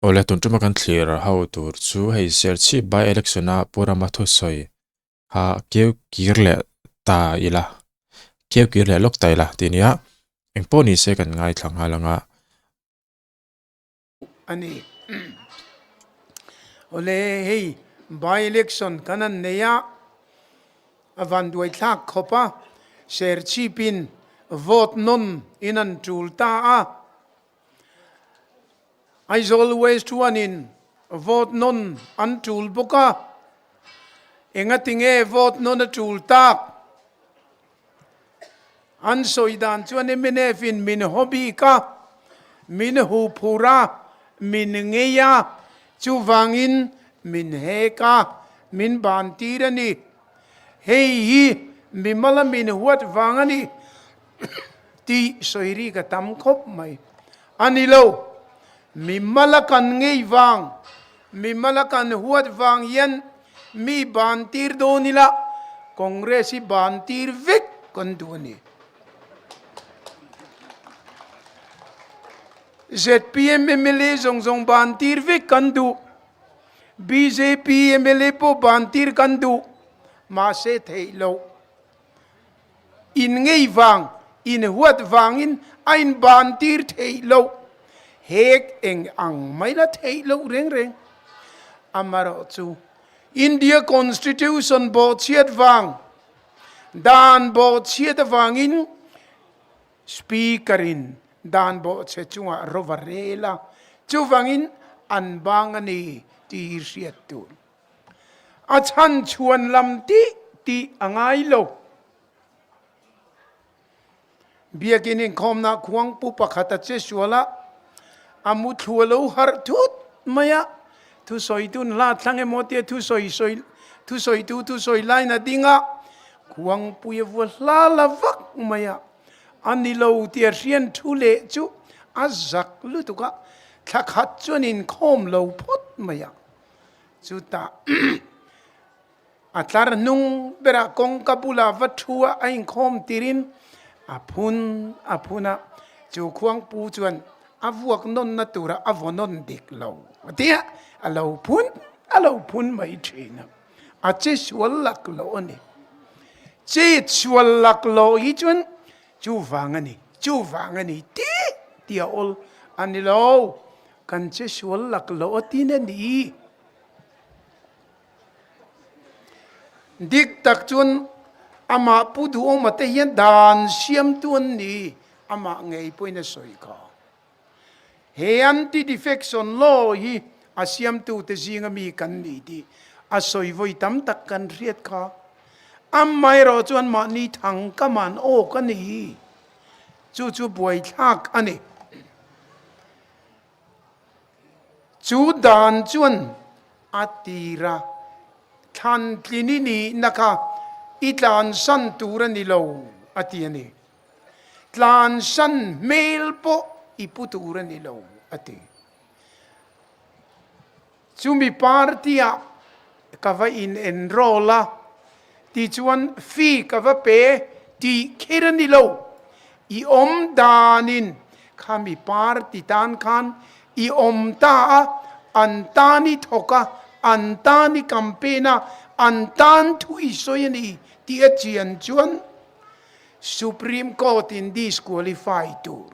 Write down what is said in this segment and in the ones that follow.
ole tun tuma kan clear how tur chu hei ser chi by election a pura ma thusoi ha keu kirle ta ila keu kirle lok ta ila tinia engponi se kan ngai thlang halanga ani ole hei by election kanan neya avan duai thak khopa ser chi pin vote non inan tulta a I always to one in vote non antul boka engatinge vote non atul tak an soidan chuan mine fin min hobby ka min hu phura min ngeya chu wangin min heka min ban tirani hei hi mimala min huat wangani ti soiri ka tam khop mai anilo mimala kan ngei wang mimala kan huat wang yan mi ban tir do nila kongresi ban tir vek kan duani ZPM MLA zong ban tir vek kan du BJP MLA po ban tir kan du ma se thei lo in ngei wang in huat wangin ain ban tir thei lo hek eng ang mai la thei lo reng reng amaro chu India Constitution bo chiat wang dan bo chiat wangin speakerin dan bo che chunga rovarela chu wangin an bangani ti riat tu achan chuan lam ti angai lo biakin khom na khuang pu pakhata che suala amu thualo har thut maya thu soi tun la thlange mote thu soi tu soi lai na dinga khuang pu ye la la vak maya anilo tia rian thu le chu azak lu tu ka thakhat chuan in khom lo phut maya chu ta atlar nung bera kong kapula vathua ain khom tirin apuna chu khuang pu chuan avuak non na tura avonon dik lo tia alo phun mai thina ache swalak lo ani che swalak lo hi chuan chu wangani ti ol anilo kan che swalak lo atina ni dik tak chuan ama pudu omate hian dan siam tuan ni ama ngei poina soi ka he anti defection law hi asiam tu te zinga mi kan ni di asoi voi tam tak kan riat kha mai ro chuan ma ni thang ka man o ka ni chu buai thak ani chu dan chuan atira than tlini ni naka itlan san turani lo atiani tlan san mel po iputurani lo ati chumi partia kava in enrolla ti chuan fee kava pe ti khirani lo I danin khami parti tan khan I ta antani thoka antani campaigna antan thu isoyani ti achian chuan Supreme Court in disqualify tu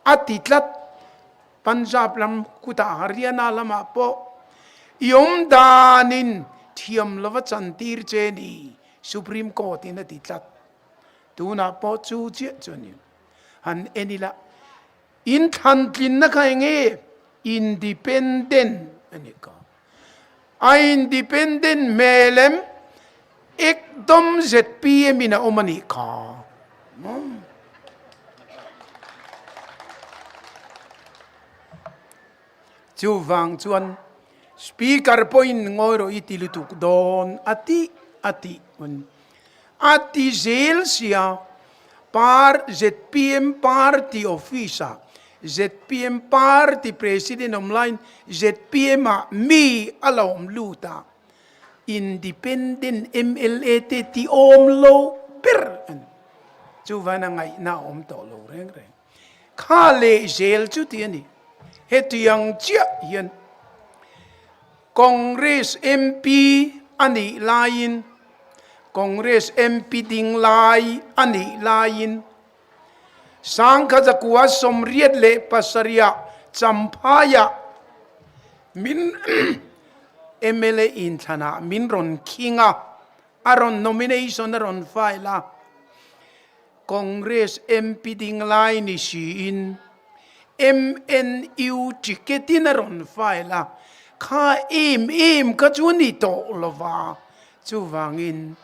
atitlat Punjab lam kuta Haryana lama po danin thiam lova chantir cheni Supreme Court in atitlat tuna po chu che choni han enila in thantlin na kai nge independent anika independent melem ekdom ZPM ina omani ka chu wang chuan speaker point ngoro itilutuk don ati zel sia par ZPM party officer ZPM party president online ZPM mi alawm luta independent MLA ti om lo per chu wana ngai na om to lo reng kha le zel chu ti ani hetiang chia hian Congress MP ani lain Congress MP ding lai ani lain sang khajakua somriat le pasaria champaya min MLA in thana min ron kinga aron nomination aron faila Congress MP ding lai ni siin MNU ticketin aron faila kha em ka chuni to lova chu wangin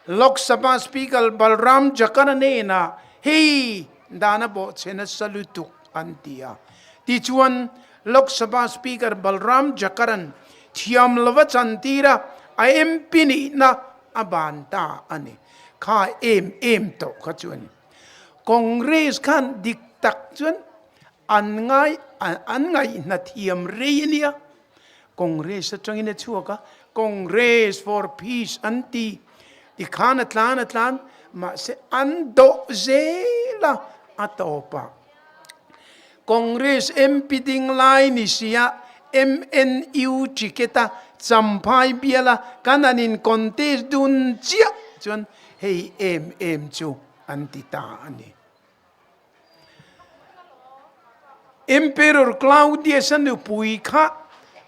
Lok Sabha Speaker Balram Jakarane na hey dana bo chena salutuk antia ti chuan Lok Sabha Speaker Balram Jakaran thiam lova chantira a MP ni na abanta ani kha em to kha chuan Congress khan diktak chuan an ngai na thiam reinia Congress atangina chuaka Congress for Peace anti di khana tlan ma se ando zela atopa Congress MP ding line isia MNU chiketa champai biala kananin contest dun chia chon hey em chu antita ani Emperor Claudius anu puika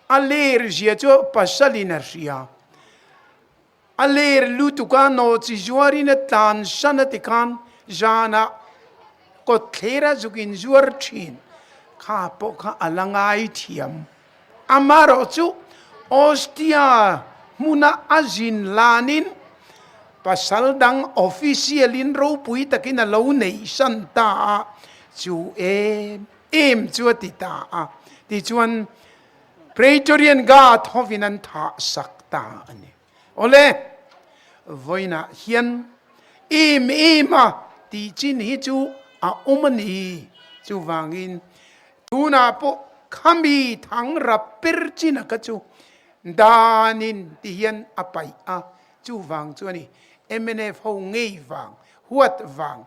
allergia chu pasalina ria Aler lutuka no chizuari na tan sanatikan jana kotlera zukin zuar chin kha po kha alangai thiam amaro chu ostia muna azin lanin pasal dang officialin ro pui takin lo nei santa chu em chu tita ti chuan praetorian guard hovinan tha sakta ani ole voina hian ema ti chin hi chu a umani chu wangin tuna po khami thang rapir chin ka chu danin ti hian apai a chu wang chu ni MNF ho ngei wang huat wang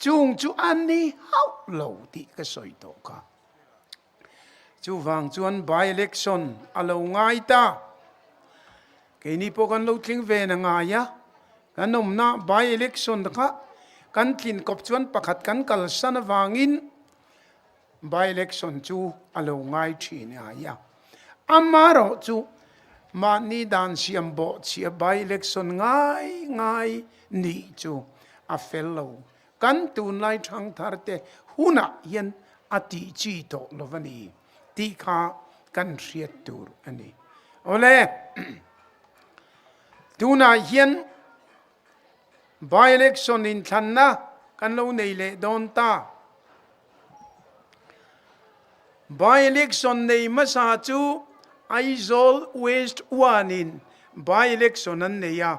chung chu ani hau lo ti ka soi to ka chu wang chuan by election alo ngai ta cái này po kan lo thling ve na nga ya kan nom na by election da kan thin kop chuan pakhat kan kal san wangin by election chu alo ngai thin ya amaro chu ma ni dan siam bo chi by election ngai ni chu a fellow kan tun lai thang thar te huna yen ati chi to lovani ti kha kan riat tur ani ole tuna hian by election in thanna kan lo nei le don ta by election nei ma sa chu Aizawl West 1 in by election an nei ya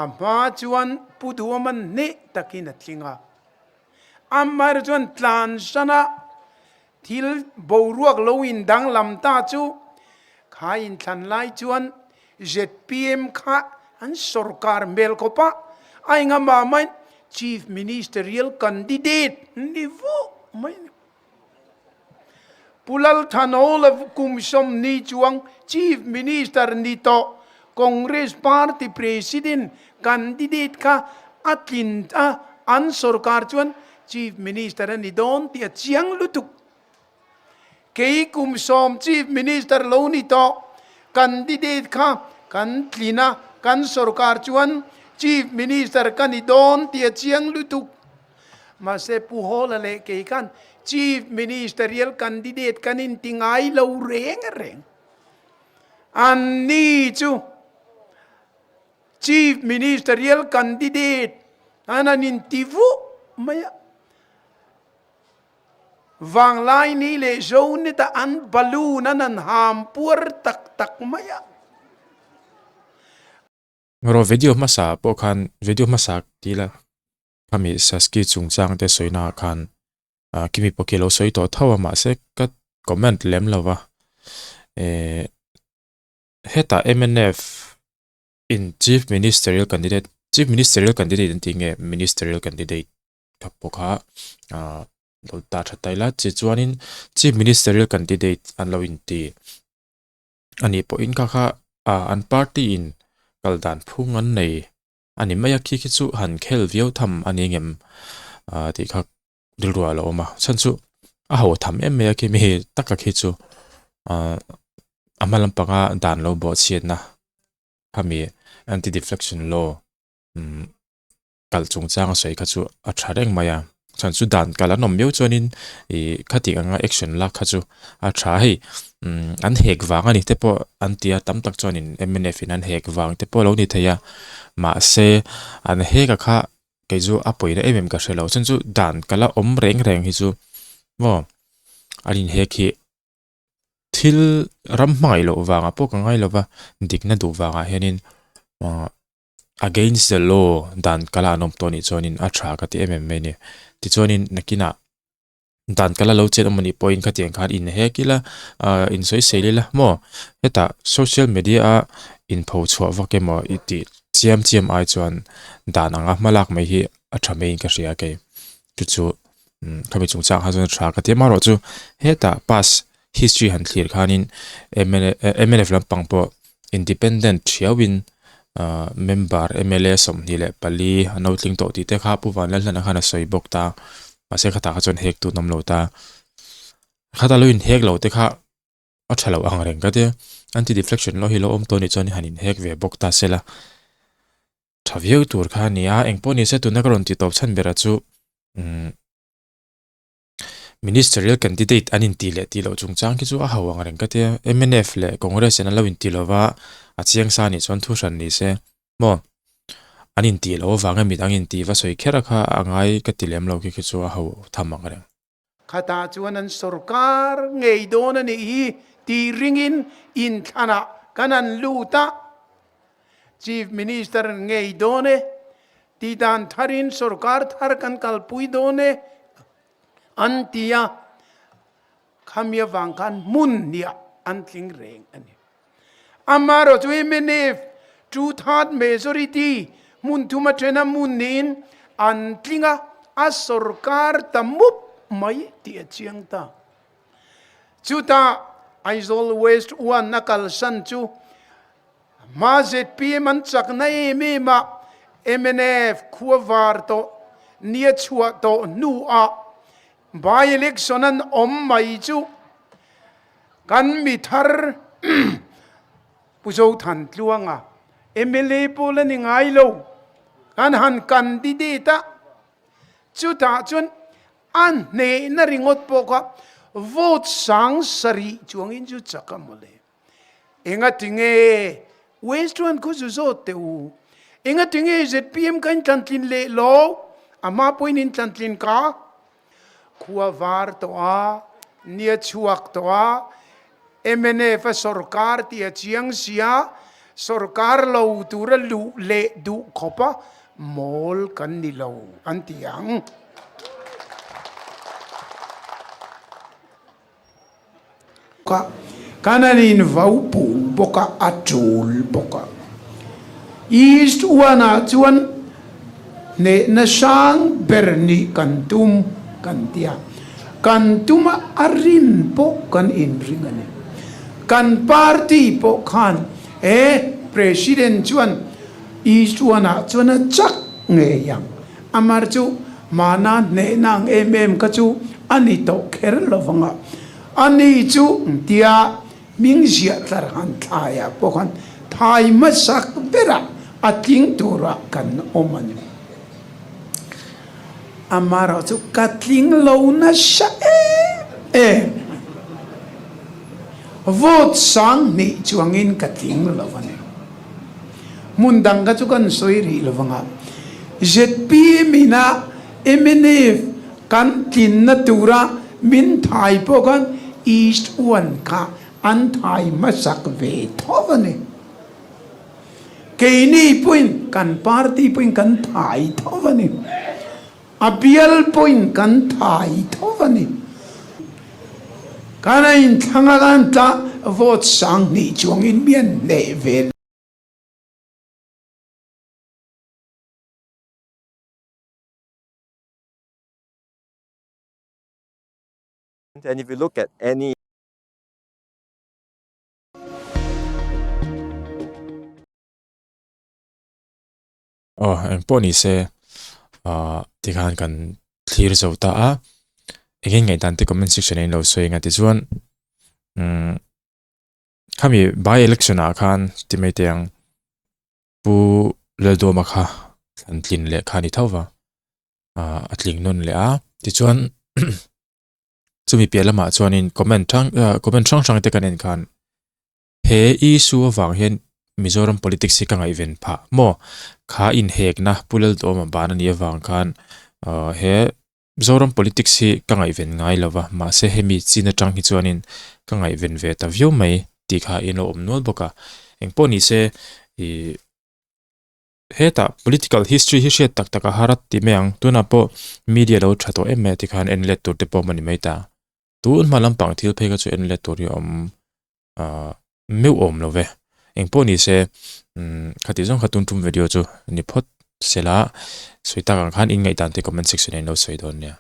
ama chuan puduaman ne takin atlinga amar chuan tlan sana thil boruak lo in dang lam ta chu khain than lai chuan ZPM kha an sarkar mel ko pa ai nga ma mai chief ministerial candidate ni vo mai pulal thanol kumsom ni chuang chief minister ni to Congress party president candidate kha atlin an sarkar chuan chief minister ni don ti chiang lutuk kei kumsom chief minister lo ni to candidate kha kan tlina kan sarkar chuan chief minister kan idon tia chiang lutuk ma se pu hola le ke kan chief ministerial candidate kan in tingai lo reng an ni chu chief ministerial candidate anan in tivu maya wang lai ni le zone ta an balloon anan ham pur tak maya ro video masa po khan video masa tila kami saski chungchang te soina khan kimi pokelo soi to thawa ma se ka comment lem lawa heta MNF in chief ministerial candidate in tinge ministerial candidate kapokha lo ta thatai la chi chuanin chief ministerial candidate an lo in ti ani po in kha an party in kaldan phung an nei ani maya khi khi chu han khel viau tham ani ngem ti kha dilruwa lo ma chan chu a ho tham em me ki mi taka khi chu amalam panga dan lo bo chiat na khami anti deflection law kal chung chang sei kha chu a thareng maya chan chu dan kala nom meu chonin I khati anga action la kha chu a tha hei an hek wang ani te po an tia tam tak chonin MNF in an hek wang te po lo ni theya ma se an heka kha ke chu a poina ka shelo chan chu dan kala om reng hi chu wo arin heki thil ram mai lo wanga po ka ngai lo wa dikna du wanga henin against the law dan kala nom toni chonin a tha ka ti me ni ti chonin nakina dan kala lo chet amani point ka tiang khan in he kila in soi selila mo eta social media in pho chwa wa ke mo iti siam ai chuan dan anga malak mai hi a thamein ka ria ke chu kami chung chang ha chon tha ka te maro chu heta pass history han clear khanin MNF lampang po independent thiawin member MLA som ni le pali anotling to ti te kha pu wan lan na khana soi bok ta ase khata kha chon hek tu nam lo ta khata lo in hek lo te kha a thalo ang reng ka te anti deflection lo hi lo om to ni chon hanin hek ve bok ta sela thavieu tur kha nia engpo ni se tu na karon ti top chan bera chu ministerial candidate anin ti le ti lo chung chang ki chu a hawang reng ka te MNF le congress na lo in ti lo wa a chiang sa ni chon thu san ni se mo anin ti lo wanga mi dangin ti va soi khera kha angai ka tilem lo ki chu a haw thamang reng khata chuan an sarkar ngei don ani hi ti ringin in thana kanan luta chief minister ngei done ti dan tharin sarkar thar kan kalpui done antia khamya wangkan mun nia antling reng ani amaro chu MNF two third majority mun thuma trena mun nin antlinga a sarkar tamup mai ti chiang ta chuta aizol west one nakal san chu ma ZP man chak nai me ma MNF khuwar to nia chua to nu a by election an om mai chu kan mi thar puzo than tluanga MLA pola ni ngai lo kan han candidate chuta chun an ne na ringot po ka vote sang sari chuangin chu chakamole enga tinge western ko zo teu enga tinge ZPM kan tantlin le lo ama point in tantlin ka khuwa var to a nia chuak to a MNF sarkar ti chiang sia sarkar lo tura lu le du khopa mol kan ni lo antiang ka kananin vaupu boka atul boka east wana chuan ne na sang berni kantum kantia kantuma arin po kan in ringani kan party po khan president chuan east wana chuan chak nge yang amar chu mana ne nang ka chu ani to kher lovanga ani chu tia ming zia tar han thaya po khan thai ma sak bera ating tura kan omani amaro chu katling lo na sha vote sang ni chuangin katling lo vane mundang ka chu kan soiri lo wanga ZP mina MNF kan tin na tura min thai po kan east one ka an thai masak ve thovane keini point kan party point kan thai thovane abial point kan thai thovane kana in thangagan ta vote sang ni chuangin mian ne vel And if you look at any anh po ni se ti khan kan clear zo ta a again ngai dan te comment section in lo so nga ti chuan kami by election a khan ti mai te ang pu le do ma kha an tlin le kha ni thawa atling non le a ti chuan chumi pialama chuan in comment thang te kan en khan he issue awang hian Mizoram politics si kanga event pha mo kha in hek na pulal to ma ban ani awang khan he Mizoram politics si kanga event ngai lova ma se hemi china tang hi chuan in kanga event ve ta view mai ti kha in lo omnol boka engpo ni se I heta political history hi shet tak taka harat ti meang tuna po media lo thato emme ti khan en let tur te po mani mai ta tun malam pang thil phega chu en let tur hi meu om lo ve engpo ni se khati jong khatun tum video chu ni phot sela soita khan in ngai tan te comment section en lo soi don nia